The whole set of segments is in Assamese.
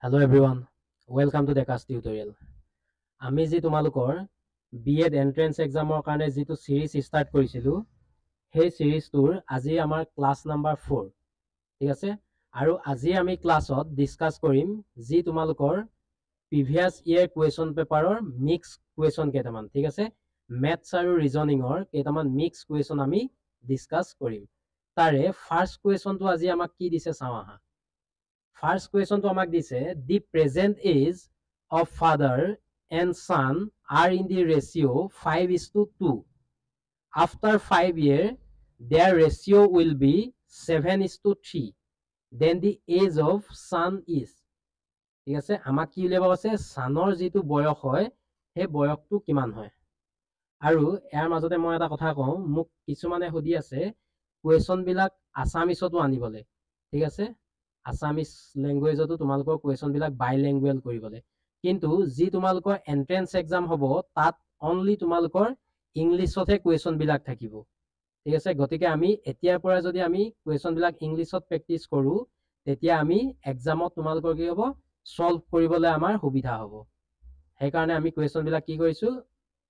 Hello everyone, welcome to the class tutorial. আমি যি তোমালোকৰ B.Ed entrance exam কাৰণে যিটো series start কৰিছিলো সেই series-টোৰ আজি আমাৰ class number 4 ঠিক আছে আৰু আজি আমি ক্লাছত ডিসকাস কৰিম যি তোমালোকৰ previous year question paper-ৰ mix question কেইটামান ঠিক আছে maths আৰু reasoning-ৰ কেইটামান mix question আমি ডিসকাস কৰিম তাৰে first question-টো আজি আমাক কি দিছে চাওঁ আহা First question to amak dise the present age of father and son are in the ratio 5:2. After 5 years, their ratio will be 7:3. Then the age of son is. ঠিক আছে আমাক কি উলিয়াব আছে সানৰ যিটো বয়স হয় সেই বয়সটো কিমান হয় আৰু ইয়াৰ মাজতে মই এটা কথা কওঁ মোক কিছুমানে সুধি আছে কুৱেশ্যন বিলাক আসামিছতো আনিবলে ঠিক আছে আসামিজ ল্যাঙ্গুৱেজতো তোমালোকৰ কুৱেশ্যন বিলাক বাইল্যাঙ্গুৱেল কৰিবলে কিন্তু যি তোমালোকৰ এন্ট্ৰেন্স এক্সাম হ'ব তাত অনলি তোমালোকৰ ইংলিছতহে কুৱেশ্যন বিলাক থাকিব ঠিক আছে গতিকে আমি এতিয়াৰ পৰা যদি আমি কুৱেশ্যন বিলাক ইংলিছত প্ৰেক্টিছ কৰো তেতিয়া আমি এক্সামত তোমালোকৰ কি হ'ব সলভ কৰিবলৈ আমাৰ সুবিধা হ'ব সেইকাৰণে আমি কুৱেশ্যন বিলাক কি কৰিছো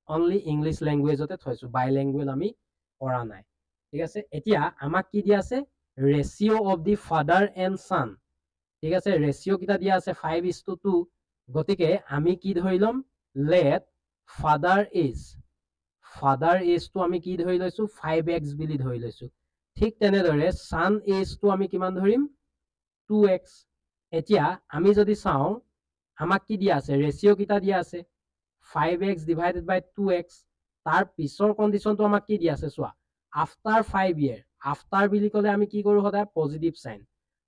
অনলি ইংলিছ ল্যাঙ্গুৱেজতে থৈছো বাইল্যাঙ্গুৱেল আমি কৰা নাই ঠিক আছে এতিয়া আমাক কি দিয়া আছে ৰেশিও অফ দি ফাদাৰ এণ্ড সান ঠিক আছে ৰেশিও কিটা দিয়া আছে 5:2 গতিকে আমি কি ধৰি লম লেট ফাদাৰ এজটো আমি কি ধৰি লৈছো 5x বুলি ধৰি লৈছো ঠিক তেনেদৰে সান এজটো আমি কিমান ধৰিম 2x এতিয়া আমি যদি চাওঁ আমাক কি দিয়া আছে ৰেশিও কিটা দিয়া আছে 5x divided by 2x তাৰ পিছৰ কন্ডিশনটো আমাক কি দিয়া আছে চোৱা আফটাৰ 5 year আফটাৰ বুলি কলে আমি কি কৰো সদায় পজিটিভ সাইন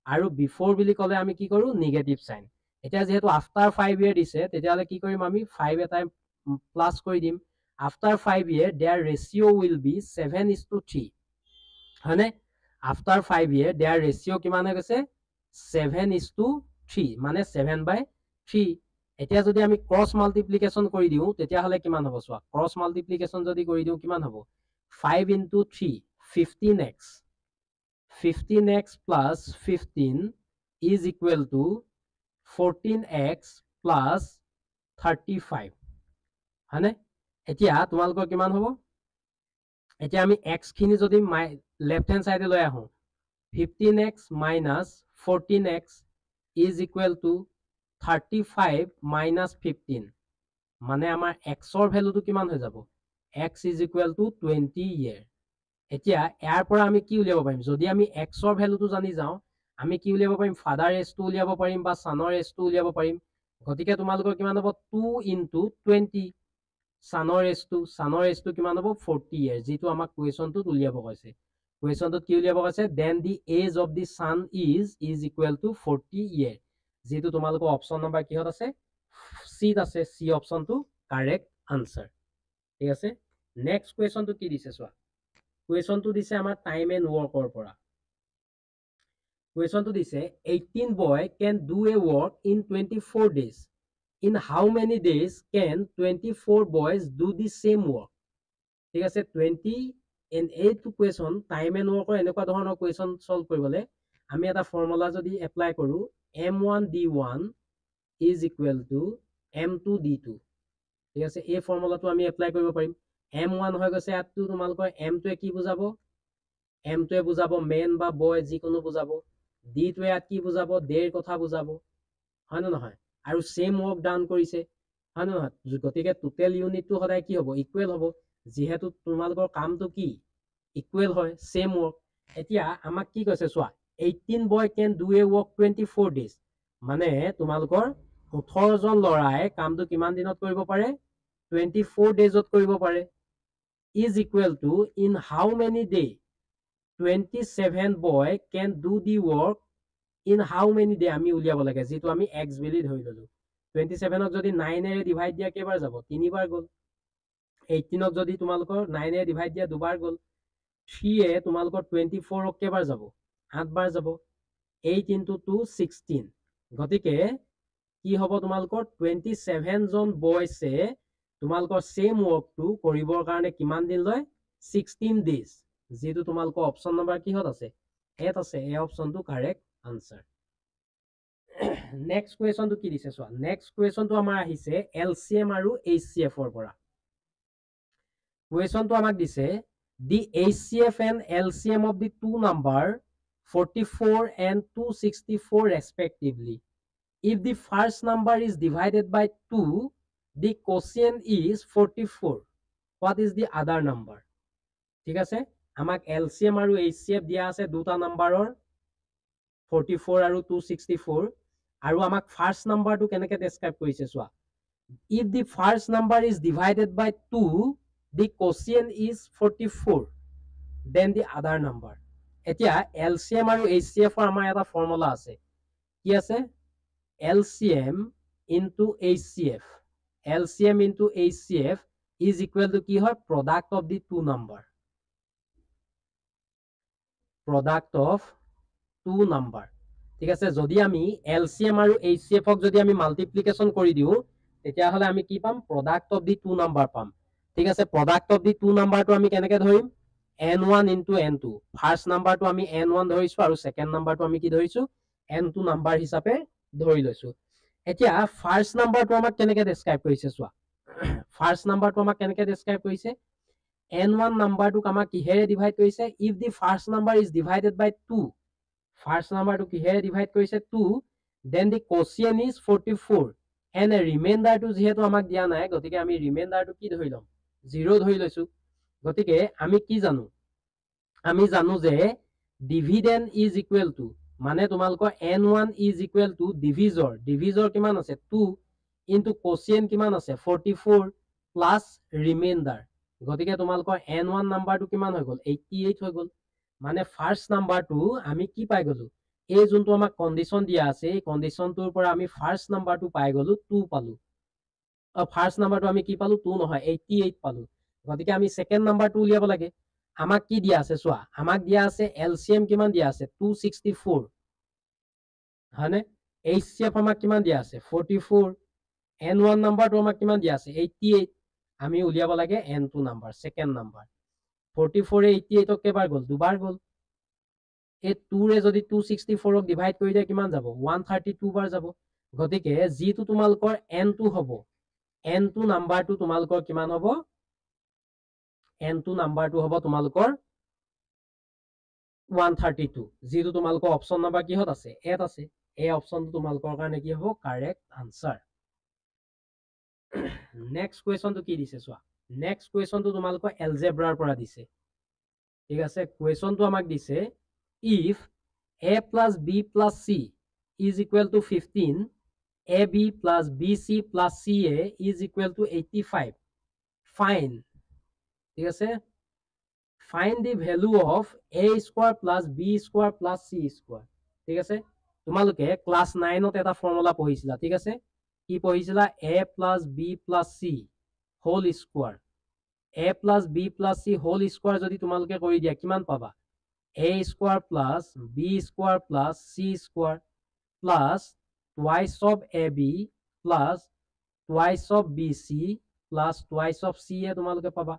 আৰু বিফোৰ বুলি কলে আমি কি কৰো নেগেটিভ সাইন এতিয়া যেহেতু আফটাৰ 5 year দিছে তেতিয়ালে কি কৰিম আমি 5 এটা প্লাস কৰি দিম after 5 year their ratio will be 7:3 হয়নে আফটাৰ 5 year their ratio কিমান হৈ গৈছে 7:3 মানে 7/3 এতিয়া যদি আমি ক্ৰস মাল্টিপ্লিকেশন কৰি দিও তেতিয়া হলে কিমান হ'ব চোৱা ক্ৰস মাল্টিপ্লিকেশন যদি কৰি দিও কিমান হ'ব 5 into 3 15x 15x plus 15 is equal to 14x plus 35 হয়নে এতিয়া তোমালোকৰ কিমান হ'ব এতিয়া আমি x খিনি যদি লেফট হ্যান্ড সাইডে লৈ আহো 15x minus 14x is equal to 35 minus 15 মানে আমাৰ x ৰ ভ্যালুটো কিমান হৈ যাব x is equal to 20 year এতিয়া ইয়াৰ পৰা আমি কি উলিয়াব পাৰিম যদি আমি x ৰ ভ্যালুটো জানি যাও আমি কি উলিয়াব পাৰিম ফাদাৰ এজটো উলিয়াব পাৰিম বা সানৰ এজটো উলিয়াব পাৰিম গতিকে তোমালোকৰ কিমান হ'ব 2 into 20 সানৰ এজটো কিমান হ'ব 40 years যেটো আমাক কুৱেশ্যনটোত উলিয়াব কৈছে কুৱেশ্যনটোত কি উলিয়াব কৈছে then the age of the son is equal to 40 year যেটো তোমালোকৰ অপচন নম্বৰ কিহত আছে সিত আছে সি অপচনটো কাৰেক্ট আনসাৰ ঠিক আছে নেক্সট কুৱেশ্যনটো কি দিছে চোৱা কুৱেশ্যনটো দিছে আমাৰ টাইম এণ্ড ৱৰ্কৰ পৰা কুৱেশ্যনটো দিছে 18 boy can do a work in 24 days in how many days can 24 boys do the same work ঠিক আছে 20 in 8 question time and work এনেকুৱা ধৰণৰ question solve কৰিবলে আমি এটা ফৰ্মুলা যদি এপ্লাই কৰো m1d1 is equal to m2d2 ঠিক আছে এই ফৰ্মুলাটো আমি এপ্লাই কৰিব পাৰিম m1 হৈ গৈছে ইয়াত তোমালোকৰ m2 কি বুজাব m2 বুজাব মেন বা বয় যিকোনো বুজাব d2 ইয়াত কি বুজাব দেৰ কথা বুজাব হয় না নহয় আৰু সেম ৱৰ্ক ডান কৰিছে হয় না নহয় গতিকে টোটাল ইউনিটটো সদায় কি হ'ব ইকুৱেল হ'ব যেহেতু তোমালোকৰ কামটো কি ইকুৱেল হয় সেম ৱৰ্ক এতিয়া আমাক কি কৈছে চোৱা 18 boy can do a work 24 days মানে তোমালোকৰ 18 জন লৰাই কামটো কিমান দিনত কৰিব পাৰে 24 daysত কৰিব পাৰে is equal to in how many day 27 boy can do the work in how many day আমি উলিয়াব লাগে যেটো আমি x বুলি ধৰি ললো 27 ক যদি 9 এৰে ডিভাইড দিয়া কেবাৰ যাব তিনিবাৰ গল 18 ক যদি তোমালোকৰ 9 এৰে ডিভাইড দিয়া দুবাৰ গল 3 এ তোমালোকৰ 24 ক কেবাৰ যাব 8 বাৰ যাব 8 into 2 16 গতিকে কি হ'ব তোমালোকৰ 27 জন বয়ছে তোমালোকৰ সেম ৱৰ্কটো কৰিবৰ কাৰণে কিমান দিন লয় 16 days যেটো তোমালোকৰ অপচন নম্বৰ কিহত আছে এত আছে এই অপচনটো কাৰেক্ট আনসাৰ নেক্সট কুৱেশ্যনটো কি দিছে চোৱা নেক্সট কুৱেশ্যনটো আমাৰ আহিছে LCM আৰু HCF ৰ পৰা কুৱেশ্যনটো আমাক দিছে the HCF and LCM of the two number 44 and 264 respectively. If the first number is divided by 2, the quotient is 44. What is the other number? ঠিক আছে আমাক LCM আৰু HCF দিয়া আছে দুটা নাম্বাৰৰ 44 আৰু 264 আৰু আমাক ফাৰ্স্ট নাম্বাৰটো কেনেকৈ ডেসক্ৰাইব কৰিছে চোৱা if the first number is divided by 2 the quotient is 44 then the other number এতিয়া LCM আৰু HCF ৰ আমাৰ এটা ফৰ্মুলা আছে কি আছে LCM into HCF LCM into HCF is equal to কি হয় product of the two number product of two number ঠিক আছে যদি আমি LCM আৰু HCF ক যদি আমি মাল্টিপ্লিকেশন কৰি দিও তেতিয়া হলে আমি কি পাম product of the two number পাম ঠিক আছে product of the two number টো আমি কেনেকৈ ধৰিম n1 into n2 ফাৰ্স্ট নাম্বাৰটো আমি n1 ধৰিছো আৰু সেকেন্ড নাম্বাৰটো আমি কি ধৰিছো n2 নাম্বাৰ হিচাপে ধৰি লৈছো এতিয়া ফাৰ্স্ট নাম্বাৰটো আমাক কেনেকৈ ডেসক্ৰাইব কৰিছে চোৱা ফাৰ্স্ট নাম্বাৰটো আমাক কেনেকৈ ডেসক্ৰাইব কৰিছে n1 নাম্বাৰটোক আমাক কিহেৰে ডিভাইড কৰিছে if the first number is divided by 2 first নাম্বাৰটো কিহেৰে ডিভাইড কৰিছে 2 then the quotient is 44 and a remainder টো যেহেতু আমাক দিয়া নাই গতিকে আমি remainder টো কি ধৰি লম 0 ধৰি লৈছো গতিকে আমি কি জানো আমি জানো যে dividend is equal to মানে তোমালোকৰ n1 is equal to divisor কিমান আছে 2 into quotient কিমান আছে 44 plus remainder গতিকে তোমালোকৰ n1 নাম্বাৰটো কিমান হৈ গল 88 হৈ গল মানে ফাৰ্স্ট নাম্বাৰটো আমি কি পাই গলো এই যোনটো আমাক কন্ডিশন দিয়া আছে এই কন্ডিশনটোৰ পৰা আমি ফাৰ্স্ট নাম্বাৰটো পাই গলো 2 পালো ফাৰ্স্ট নাম্বাৰটো আমি কি পালো 2 নহয় 88 পালো গতিকে আমি সেকেন্ড নাম্বাৰটো উলিয়াব লাগে আমাক কি দিয়া আছে চোৱা আমাক দিয়া আছে LCM কিমান দিয়া আছে 264 হয়নে HCF আমাক কিমান দিয়া আছে 44 n1 নাম্বাৰটো আমাক কিমান দিয়া আছে 88 আমি উলিয়াব লাগে n2 নাম্বাৰ সেকেন্ড নাম্বাৰ 44 এ 88 ক কেবাৰ গল দুবাৰ গল এই 2 ৰে যদি 264 ক ডিভাইড কৰি দিয়া কিমান যাব 132 বাৰ যাব গতিকে যেটো তোমালোকৰ n2 হ'ব n2 নাম্বাৰটো তোমালোকৰ কিমান হ'ব n2 নাম্বাৰটো হ'ব তোমালোকৰ 132 যেটো তোমালোকৰ অপচন নাম্বাৰ কিহত আছে এত আছে এই অপচনটো তোমালোকৰ কাৰণে কি হ'ব কাৰেক্ট আনসাৰ নেক্সট কুৱেশ্যনটো কি দিছে চোৱা নেক্সট কুৱেশ্যনটো তোমালোকৰ এলজেব্ৰাৰ পৰা দিছে ঠিক আছে কুৱেশ্যনটো আমাক দিছে if a plus b plus c is equal to 15 ab plus bc plus ca is equal to 85 find ঠিক আছে find the value of a square plus b square plus c square ঠিক আছে তোমালোকে ক্লাস 9 ত এটা ফৰ্মুলা পঢ়িছিলা ঠিক আছে কি পঢ়িছিলা a plus b plus c whole square a plus b plus c whole square যদি তোমালোকে কৰি দিয়া কিমান পাবা a square plus b square plus c square plus twice of ab plus twice of bc plus twice of ca তোমালোকে পাবা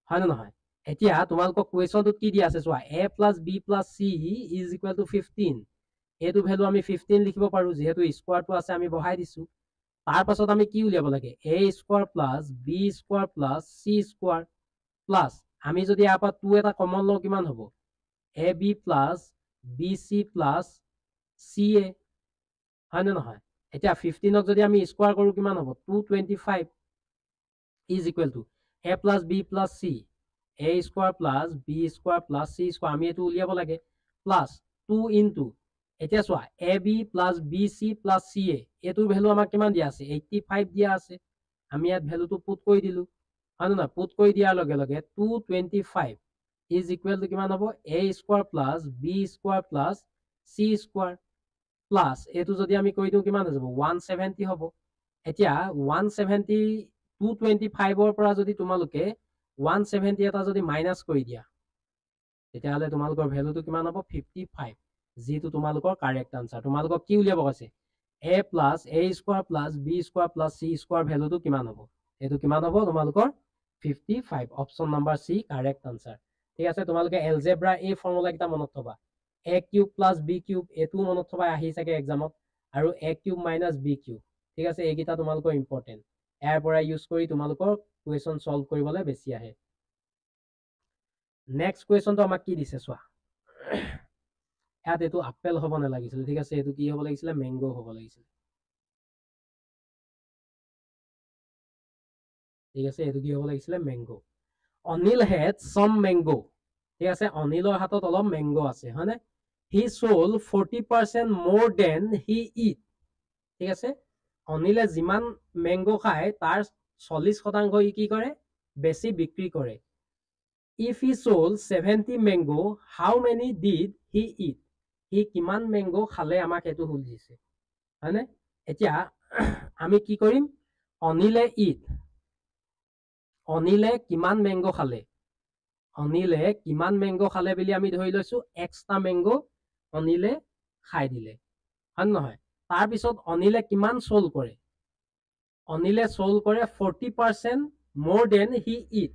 হয় না নহয় এতিয়া তোমালোকক কুৱেশ্যনটোত কি দিয়া আছে চোৱা a plus b plus c is equal to 15 এটো ভ্যালু আমি 15 লিখিব পাৰো যেহেতু স্কয়াৰটো আছে আমি বহাই দিছো তাৰ পাছত আমি কি উলিয়াব লাগে a square plus b square plus c square plus আমি যদি আপা 2 এটা কমন লও কিমান হ'ব ab plus bc plus ca হয় না নহয় এতিয়া 15 ক যদি আমি স্কয়াৰ কৰো কিমান হ'ব 225 is equal to a plus b plus c a square plus b square plus c square আমি এটো উলিয়াব লাগে plus 2 into এতিয়া চোৱা ab plus bc plus ca এটোৰ ভ্যালু আমাক কিমান দিয়া আছে 85 দিয়া আছে আমি ইয়াত ভ্যালুটো পুট কৰি দিলু হয় না পুট কৰি দিয়াৰ লগে লগে 225 is equal to কিমান হ'ব a square plus b square plus c square plus এটো যদি আমি কৰি দিও কিমান হৈ যাব 170 হ'ব এতিয়া 170 225 ৰ পৰা যদি তোমালোকে 170 এটা যদি মাইনাস কৰি দিয়া তেতিয়া হলে তোমালোকৰ ভ্যালুটো কিমান হ'ব 55 যেটো তোমালোকৰ কাৰেক্ট আনসাৰ তোমালোকক কি উলিয়াব কৈছে a plus a square plus b square plus c square ভ্যালুটো কিমান হ'ব এটো কিমান হ'ব তোমালোকৰ 55 option number c correct answer ঠিক আছে তোমালোকে এলজেব্ৰা এই ফৰ্মুলা কিটা মনত থবা a cube plus b cube এটো মনত থবা আহি থাকে এক্সামত আৰু a cube minus b cube ঠিক আছে এইকেইটা তোমালোকৰ ইম্পৰ্টেণ্ট ইয়াৰ পৰা ইউজ কৰি তোমালোকৰ কুৱেশ্যন সলভ কৰিবলৈ বেছি আহে নেক্সট কুৱেশ্যনটো আমাক কি দিছে চোৱা ইয়াত এইটো আপেল হ'ব নালাগিছিল ঠিক আছে এইটো কি হ'ব লাগিছিলে মেংগো হ'ব লাগিছিল ঠিক আছে এইটো কি হ'ব লাগিছিলে mango Anil head some mango ঠিক আছে অনিলৰ হাতত অলপ মেংগো আছে হয়নে he sold 40% more than he eat ঠিক আছে অনিলে যিমান মেংগো খায় তাৰ 40% ই কি কৰে বেছি বিক্ৰী কৰে if he sold 70 mango how many did he eat সি কিমান মেংগো খালে আমাক এইটো সুধিছে হয়নে এতিয়া আমি কি কৰিম অনিলে অনিলে কিমান মেংগো খালে অনিলে কিমান মেংগো খালে বুলি আমি ধৰি লৈছো এক্সট্ৰা মেংগো অনিলে খাই দিলে হয় নহয় তাৰ পিছত অনিলে কিমান সোল কৰে অনিলে সোল কৰে 40% more than he eat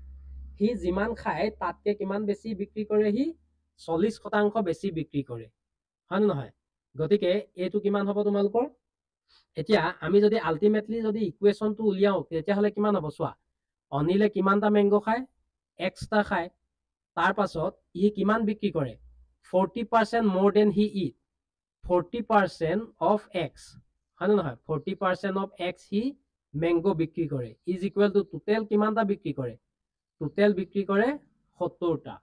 সি যিমান খায় তাতকে কিমান বেছি বিক্ৰী কৰে সি 40% বেছি বিক্ৰী কৰে হয় নহয় গতিকে এইটো কিমান হ'ব তোমালোকৰ এতিয়া আমি যদি আলটিমেটলি যদি ইকুৱেশ্যনটো উলিয়াও তেতিয়াহ'লে কিমান হ'ব চোৱা অনিলে কিমানটা মেংগো খায় এক্সট্ৰা খায় তাৰ পাছত ই কিমান বিক্ৰী কৰে 40% more than he eat 40% of x হয় নহয় 40% of x হি মেংগো বিক্ৰী কৰে ইজ ইকুৱেল টু টোটেল কিমানটা বিক্ৰী কৰে টোটেল বিক্ৰী কৰে 70টা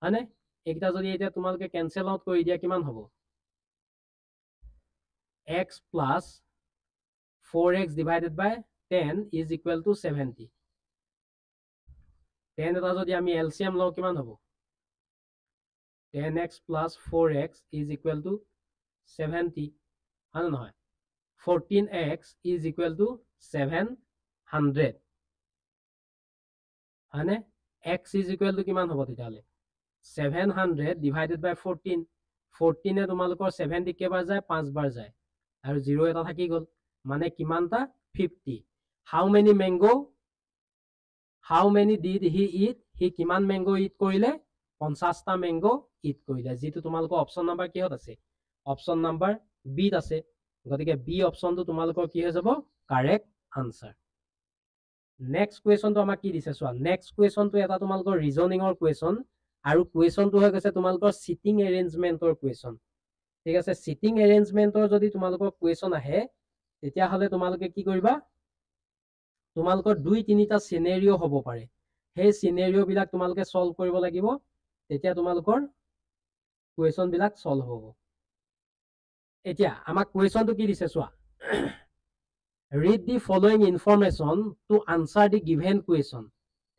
হয়নে এইকেইটা যদি এতিয়া তোমালোকে কেনসেল আউট কৰি দিয়া কিমান হ'ব x plus 4x divided by 10 is equal to 70 10 এটা যদি আমি এলসিএম লওঁ কিমান হ'ব 10x plus 4x is equal to 70 হয় নহয় 14x is equal to 700 হয়নে x is equal to কিমান হ'ব তেতিয়াহ'লে 700 divided by 14 14 এ তোমালোকৰ 70 কেইবাৰ যায় 5 বাৰ যায় আৰু 0 এটা থাকি গ'ল মানে কিমানটা 50 how many did he eat সি কিমান মেংগো ইট কৰিলে 50টা মেংগো ইট কৰিলে যেটো তোমালোকৰ অপচন নাম্বাৰ কিহত আছে অপচন নাম্বাৰ বি ত আছে গতিকে বি অপচনটো তোমালোকৰ কি হৈ যাব কাৰেক্ট আনসাৰ নেক্সট কুৱেশ্যনটো আমাক কি দিছে চোৱা নেক্সট কুৱেশ্যনটো এটা তোমালোকৰ ৰিজনিংৰ কুৱেশ্যন আৰু কুৱেশ্যনটো হৈ গৈছে তোমালোকৰ সিটিং এৰেঞ্জমেন্টৰ কুৱেশ্যন ঠিক আছে সিটিং এৰেঞ্জমেন্টৰ যদি তোমালোকৰ কুৱেশ্যন আহে তেতিয়াহ'লে তোমালোকে কি কৰিবা তোমালোকৰ 2-3টা সিনাৰিও হ'ব পাৰে সেই সিনাৰিও বিলাক তোমালোকে সলভ কৰিব লাগিব তেতিয়া তোমালোকৰ কুৱেশ্যন বিলাক সলভ হ'ব এতিয়া আমাক কুৱেশ্যনটো কি দিছে চোৱা read the following information to answer the given question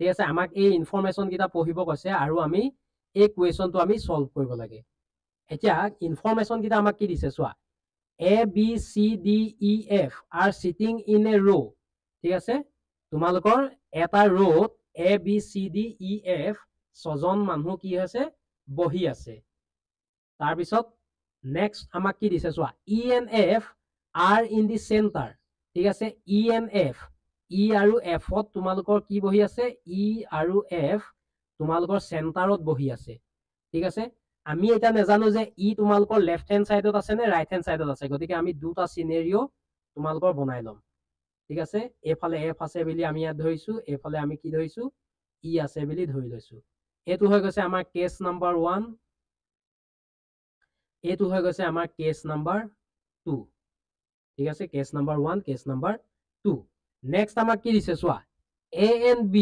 ঠিক আছে আমাক এই ইনফৰমেশন কিটা পঢ়িব কৈছে আৰু আমি এই কুৱেশ্যনটো আমি সলভ কৰিব লাগে এতিয়া ইনফৰমেশন কিটা আমাক কি দিছে চোৱা A B C D E F are sitting in a row ঠিক আছে তোমালোকৰ এটা ৰোত A B C D E F ছজন মানুহ কি আছে বহি আছে তাৰ পিছত নেক্সট আমাক কি দিছে চোৱা E and F are in the center ঠিক আছে E and F E আৰু F ত তোমালোকৰ কি বহি আছে E আৰু F তোমালোকৰ চেণ্টাৰত বহি আছে ঠিক আছে আমি এটা নেজানো যে ই তোমালোকৰ লেফট হ্যান্ড সাইডত আছে নে ৰাইট হ্যান্ড সাইডত আছে গতিকে আমি দুটা সিনাৰিও তোমালোকৰ বনাই লম ঠিক আছে এফালে F আছে বুলি আমি ইয়াত ধৰিছো এফালে আমি কি ধৰিছো ই আছে বুলি ধৰি লৈছো এটো হৈ গৈছে আমাৰ কেস নাম্বাৰ 1 এটো হৈ গৈছে আমাৰ কেস নাম্বাৰ 2 ঠিক আছে case number 1 case number 2 next আমাক কি দিছে চোৱা A and B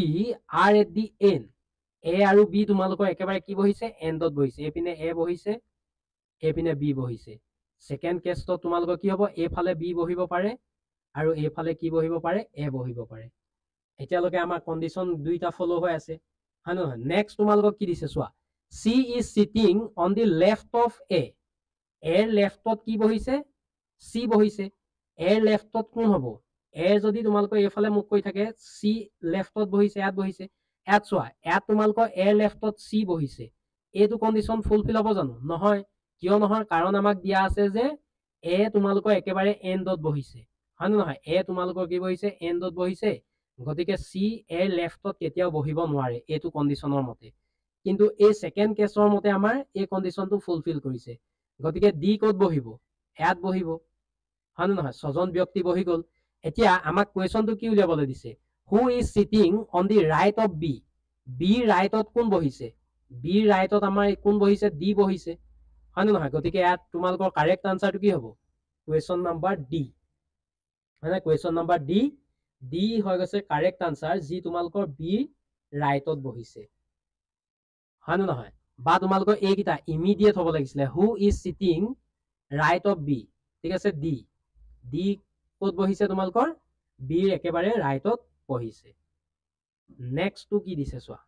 are at the end A আৰু B তোমালোকৰ একেবাৰে কি বহিছে এন্ডত বহিছে এপিনে A বহিছে এপিনে B বহিছে সেকেন্ড কেসটো তোমালোকৰ কি হ'ব এফালে B বহিব পাৰে আৰু এফালে কি বহিব পাৰে A বহিব পাৰে এতিয়ালৈকে আমাৰ কন্ডিশন দুইটা ফলো হৈ আছে হয় নহয় নেক্সট তোমালোকক কি দিছে চোৱা C is sitting on the left of A এৰ লেফটত কি বহিছে C বহিছে এৰ লেফটত কোন হ'ব এ যদি তোমালোকৰ এফালে মুখ কৰি থাকে C লেফটত বহিছে ইয়াত বহিছে ইয়াত চোৱা ইয়াত তোমালোকৰ এৰ লেফটত C বহিছে এইটো কন্ডিশন ফুলফিল হ'ব জানো নহয় কিয় নহয় কাৰণ আমাক দিয়া আছে যে এ তোমালোকৰ একেবাৰে এন্ডত বহিছে হয় নহয় এ তোমালোকৰ কি বহিছে এন্ডত বহিছে গতিকে C এৰ লেফটত কেতিয়াও বহিব নোৱাৰে এইটো কন্ডিশনৰ মতে কিন্তু এই সেকেন্ড কেছৰ মতে আমাৰ এই কন্ডিশনটো ফুলফিল কৰিছে গতিকে ডি ক'ত বহিব ইয়াত বহিব হয় নহয় 6 জন ব্যক্তি বহি গ'ল এতিয়া আমাক কোৱেশ্যনটো কি উলিয়াবলৈ দিছে who is sitting on the right of B B ৰাইটত কোন বহিছে বি ৰাইটত আমাৰ কোন বহিছে ডি বহিছে হয় নহয় গতিকে ইয়াত তোমালোকৰ কাৰেক্ট আনসাৰটো কি হ'ব কুৱেশ্যন নাম্বাৰ ডি মানে কুৱেশ্যন নাম্বাৰ ডি ডি হৈ গৈছে কাৰেক্ট আনসাৰ যি তোমালোকৰ বি ৰাইটত বহিছে হয় নহয় বা তোমালোকৰ এইকেইটা ইমিডিয়েট হ'ব লাগিছিলে who is sitting right of B ঠিক আছে ডি ডি ক'ত বহিছে তোমালোকৰ বিৰ একেবাৰে ৰাইটত বহিছে নেক্সটটো কি দিছে চোৱা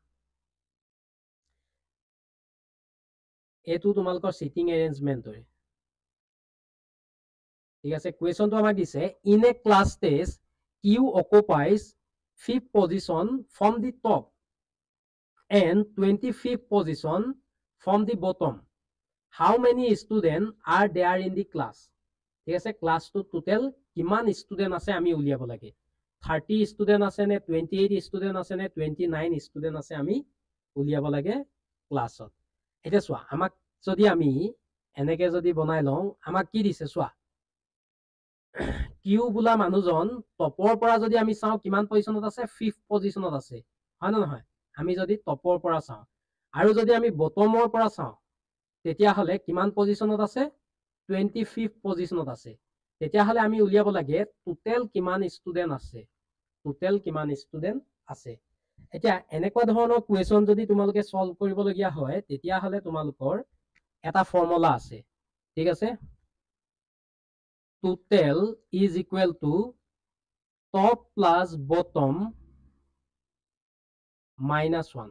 এইটো তোমালোকৰ সিটিং এৰেঞ্জমেণ্টৰে ঠিক আছে কুৱেশ্যনটো আমাক দিছে in a class test Q occupies 5th position from the top and 25th position from the bottom how many students are there in the class ঠিক আছে ক্লাছটো টোটেল কিমান ষ্টুডেন্ট আছে আমি উলিয়াব লাগে 30 ষ্টুডেন্ট আছে নে 28 ষ্টুডেন্ট আছে নে 29 ষ্টুডেন্ট আছে আমি উলিয়াব লাগে ক্লাছত এটা চোৱা আমাক যদি আমি এনেকে যদি বনাই লওঁ আমাক কি দিছে চোৱা কিউ বোলা মানুহজন টপৰ পৰা যদি আমি চাওঁ কিমান পজিশনত আছে 5th পজিশনত আছে হয় না নহয় আমি যদি টপৰ পৰা চাওঁ আৰু যদি আমি বটমৰ পৰা চাওঁ তেতিয়া হলে কিমান পজিশনত আছে 25th পজিশনত আছে তেতিয়া হলে আমি উলিয়াব লাগে টোটেল কিমান ষ্টুডেন্ট আছে টোটেল কিমান ষ্টুডেন্ট আছে এতিয়া এনেকুৱা ধৰণৰ কুৱেশ্যন যদি তোমালোকে সলভ কৰিবলগীয়া হয় তেতিয়া হলে তোমালোকৰ এটা ফৰ্মুলা আছে ঠিক আছে total is equal to top plus bottom minus 1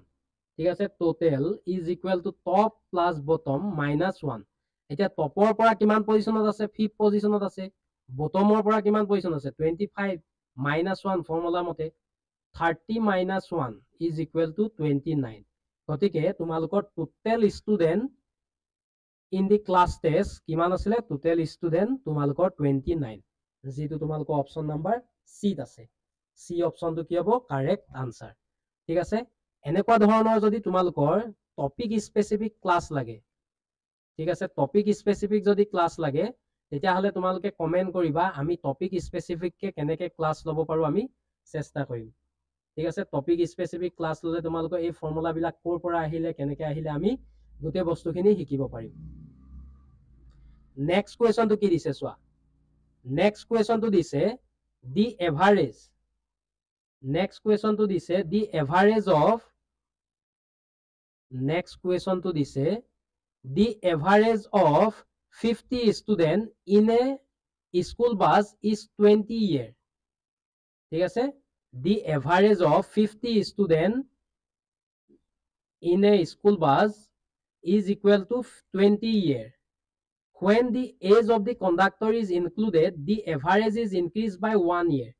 ঠিক আছে total is equal to top plus bottom minus 1 এতিয়া টপৰ পৰা কিমান পজিশনত আছে 5th পজিশনত আছে বটমৰ পৰা কিমান পজিশন আছে 25 minus 1 ফৰ্মুলা মতে 30 minus 1 is equal to 29 গতিকে তোমালোকৰ total student in the class test কিমান আছিলে total student তোমালোকৰ 29 যেটো তোমালোকৰ অপচন নাম্বাৰ সি আছে সি অপচনটো কি হ'ব কাৰেক্ট আনসাৰ ঠিক আছে এনেকুৱা ধৰণৰ যদি তোমালোকৰ টপিক স্পেসিফিক ক্লাস লাগে ঠিক আছে টপিক স্পেসিফিক যদি ক্লাস লাগে তেতিয়া হলে তোমালোকে কমেন্ট কৰিবা আমি টপিক স্পেসিফিক কে কেনেকে ক্লাস লব পাৰো আমি চেষ্টা কৰিম ঠিক আছে টপিক স্পেসিফিক ক্লাস ললে তোমালোকৰ এই ফৰ্মুলা বিলাক কোৰ পৰা আহিলে কেনেকে আহিলে আমি গোটেই বস্তুখিনি শিকিব পাৰিম নেক্সট কুৱেশ্যনটো কি দিছে চোৱা নেক্সট কুৱেশ্যনটো দিছে দি এভাৰেজ নেক্সট কুৱেশ্যনটো দিছে দি এভাৰেজ অফ নেক্সট কুৱেশ্যনটো দিছে দি average of 50 student in a school bus is 20 year ঠিক আছে the average of 50 student in a school bus is equal to 20 year when the age of the conductor is included the average is increased by 1 year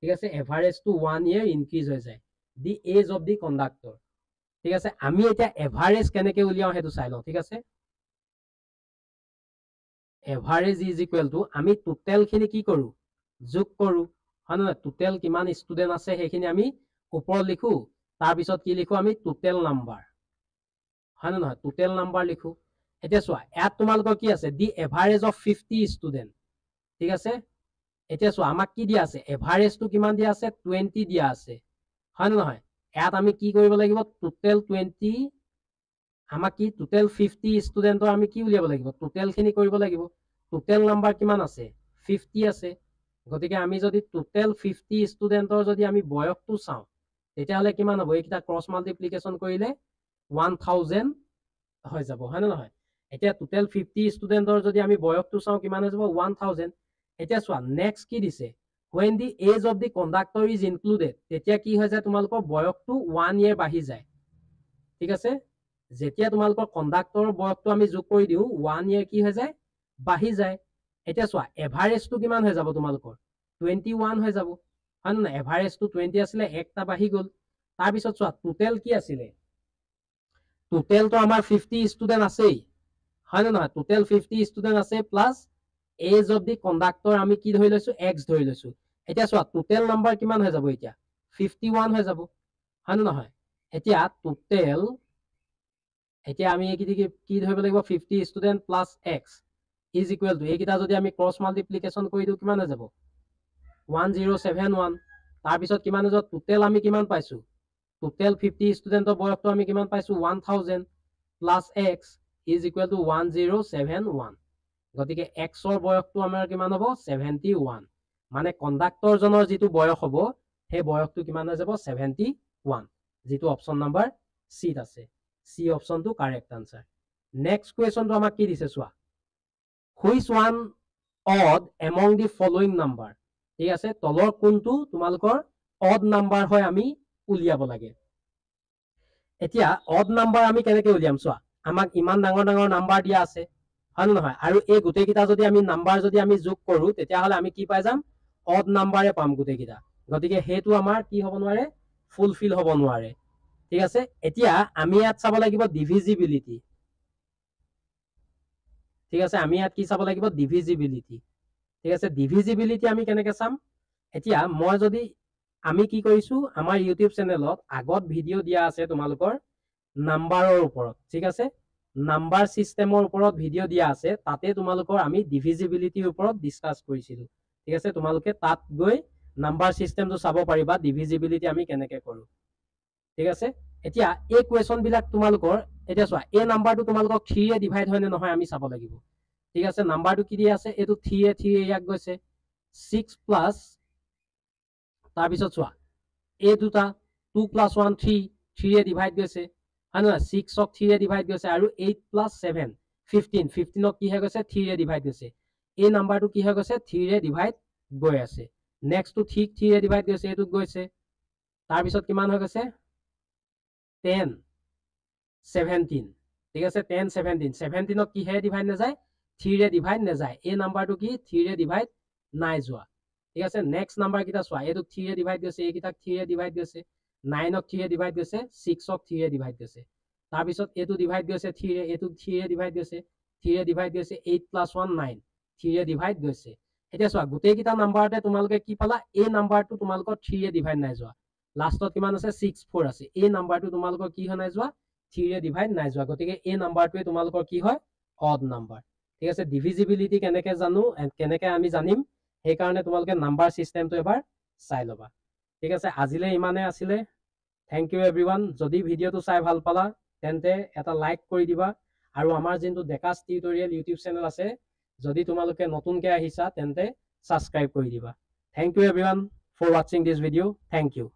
ঠিক আছে average to 1 year increase হৈ যায় the age of the conductor ঠিক আছে আমি এটা average কেনেকে উলিয়াও হেতু চাই লওঁ ঠিক আছে average is equal to আমি টোটেল খিনি কি কৰো যোগ কৰো হয় না টোটেল কিমান ষ্টুডেন্ট আছে হেখিনি আমি ওপৰ লিখো তাৰ পিছত কি লিখো আমি টোটেল নাম্বাৰ হয় না টোটেল নাম্বাৰ লিখো এতিয়া চোৱা ইয়াত তোমালোকৰ কি আছে দি এভাৰেজ অফ 50 ষ্টুডেন্ট ঠিক আছে এতিয়া চোৱা আমাক কি দিয়া আছে এভাৰেজটো কিমান দিয়া আছে 20 দিয়া আছে হয় না নহয় ইয়াত আমি কি কৰিব লাগিব টোটেল 20 আমাক কি টোটেল 50 ষ্টুডেন্টৰ আমি কি উলিয়াব লাগিব টোটেল খিনি কৰিব লাগিব টোটেল নাম্বাৰ কিমান আছে 50 আছে গতিকে আমি যদি টোটেল 50 ষ্টুডেন্টৰ যদি আমি বয়সটো চাওঁ তেতিয়া হলে কিমান হ'ব এইটা ক্ৰস মাল্টিপ্লিকেশন কৰিলে 1000 হৈ যাব হয় না নহয় এতিয়া টোটেল 50 ষ্টুডেন্টৰ যদি আমি বয়সটো চাওঁ কিমান হৈ যাব 1000 এতিয়া চোৱা নেক্সট কি দিছে when the age of the conductor is included তেতিয়া কি হৈ যায় তোমালোকৰ বয়সটো 1 year বাঢ়ি যায় ঠিক আছে যেতিয়া তোমালোকৰ কণ্ডাক্টৰৰ বয়সটো আমি যোগ কৰি দিও 1 year কি হৈ যায় বাঢ়ি যায় এতিয়া চোৱা এভাৰেজটো কিমান হৈ যাব তোমালোকৰ 21 হৈ যাব হয় না এভাৰেজটো 20 আছিল একটা বাঢ়ি গল তাৰ পিছত চোৱা টোটেল কি আছিল টোটেলটো আমাৰ 50 ষ্টুডেন্ট আছে হয় না নহয় টোটেল 50 ষ্টুডেন্ট আছে plus age of the conductor আমি কি ধৰি লৈছো x ধৰি লৈছো এতিয়া চোৱা টোটেল নাম্বাৰ কিমান হৈ যাব এতিয়া 51 হৈ যাব হয় না নহয় এতিয়া টোটেল এতিয়া আমি কি ধৰিব লাগিব 50 student plus x is equal to এইকেইটা যদি আমি ক্ৰছ মাল্টিপ্লিকেশ্যন কৰি দিওঁ কিমান হৈ যাব 1071 তাৰপিছত কিমান হৈ যাব টোটেল আমি কিমান পাইছোঁ টোটেল 50 ষ্টুডেণ্টৰ বয়সটো আমি কিমান পাইছোঁ 1000 plus x is equal to 1071 গতিকে xৰ বয়সটো আমাৰ কিমান হ'ব 71 মানে কণ্ডাক্টৰজনৰ যিটো বয়স হ'ব সেই বয়সটো কিমান হৈ যাব 71 যিটো অপশ্যন নাম্বাৰ চিত আছে চি অপশ্যনটো কাৰেক্ট আনচাৰ নেক্সট কুৱেশ্যনটো আমাক কি দিছে চোৱা which one odd among the following number ঠিক আছে তলৰ কোনটো তোমালোকৰ অড নাম্বাৰ হয় আমি উলিয়াব লাগে এতিয়া অড নাম্বাৰ আমি কেনেকৈ উলিয়াম চোৱা আমাক ইমান ডাঙৰ ডাঙৰ নাম্বাৰ দিয়া আছে হয় নহয় আৰু এই গোটেইকেইটা যদি আমি নাম্বাৰ যদি আমি যোগ কৰোঁ তেতিয়াহ'লে আমি কি পাই যাম অড নাম্বাৰে পাম গোটেইকেইটা গতিকে সেইটো আমাৰ কি হ'ব নোৱাৰে ফুলফিল হ'ব নোৱাৰে ঠিক আছে এতিয়া আমি ইয়াত চাব লাগিব ডিভিজিবিলিটি ঠিক আছে আমি ইয়াত কি চাব লাগিব ডিভিজিবিলিটি ঠিক আছে ডিভিজিবিলিটি আমি কেনেকৈ চাম এতিয়া মই যদি আমি কি কৰিছোঁ আমাৰ ইউটিউব চেনেলত আগত ভিডিঅ' দিয়া আছে তোমালোকৰ নাম্বাৰৰ ওপৰত ঠিক আছে নাম্বাৰ চিষ্টেমৰ ওপৰত ভিডিঅ' দিয়া আছে তাতে তোমালোকৰ আমি ডিভিজিবিলিটিৰ ওপৰত ডিছকাছ কৰিছিলোঁ ঠিক আছে তোমালোকে তাত গৈ নাম্বাৰ চিষ্টেমটো চাব পাৰিবা ডিভিজিবিলিটি আমি কেনেকৈ কৰোঁ ঠিক আছে এতিয়া এই কুৱেশ্যনবিলাক তোমালোকৰ এতিয়া চোৱা এই নাম্বাৰটো তোমালোকক 3 এ ডিভাইড হয় নে নহয় আমি চাব লাগিব ঠিক আছে নাম্বাৰটো কি দিয়া আছে এইটো 3 এ ইয়াক গৈছে 6 প্লাছ তাৰপিছত চোৱা এই দুটা 2 প্লাছ 1 3 এ ডিভাইড গৈছে হয় নহয় 6ক 3 এ ডিভাইড গৈছে আৰু 8 প্লাছ 7 15ক কি হৈ গৈছে 3 এ ডিভাইড গৈছে এই নাম্বাৰটো কি হৈ গৈছে 3 এ ডিভাইড গৈ আছে নেক্সটটো ঠিক 3 এ ডিভাইড গৈছে এইটোত গৈছে তাৰপিছত কিমান হৈ গৈছে 10 17 ঠিক আছে 10 17 17ক কিহে ডিভাইড নাযায় 3 এ ডিভাইড নাযায় এই নাম্বাৰটো কি 3 এ ডিভাইড নাই যোৱা ঠিক আছে নেক্সট নাম্বাৰ কেইটা চোৱা এইটো 3 এ ডিভাইড গৈছে এইকেইটাক 3 এ ডিভাইড গৈছে 9ক 3 এ ডিভাইড গৈছে 6ক 3 এ ডিভাইড গৈছে তাৰপিছত এইটো ডিভাইড গৈছে 3 এ এইটো 3 এ ডিভাইড গৈছে 3 এ ডিভাইড গৈছে 8 প্লাছ 1 9 3 এ ডিভাইড গৈছে এতিয়া চোৱা গোটেইকেইটা নাম্বাৰতে তোমালোকে কি পালা এই নাম্বাৰটো তোমালোকৰ 3 এ ডিভাইড নাই যোৱা লাষ্টত কিমান আছে 64 আছে এই নাম্বাৰটো তোমালোকৰ কি হয় নাই যোৱা 3 এ ডিভাইড নাই যোৱা গতিকে এই নাম্বাৰটোৱে তোমালোকৰ কি হয় অড নাম্বাৰ ঠিক আছে ডিভিজিবিলিটি কেনেকৈ জানো কেনেকৈ আমি জানিম সেইকাৰণে তোমালোকে নাম্বাৰ চিষ্টেমটো এবাৰ চাই ল'বা ঠিক আছে আজিলৈ ইমানে আছিলে থেংক ইউ এভৰিৱান যদি ভিডিঅ'টো চাই ভাল পালা তেন্তে এটা লাইক কৰি দিবা আৰু আমাৰ যোনটো ডেকাছ টিউটৰিয়েল ইউটিউব চেনেল আছে যদি তোমালোকে নতুনকৈ আহিছা তেন্তে ছাবস্ক্ৰাইব কৰি দিবা থেংক ইউ এভৰিৱান ফৰ ৱাচিং দিছ ভিডিঅ' থেংক ইউ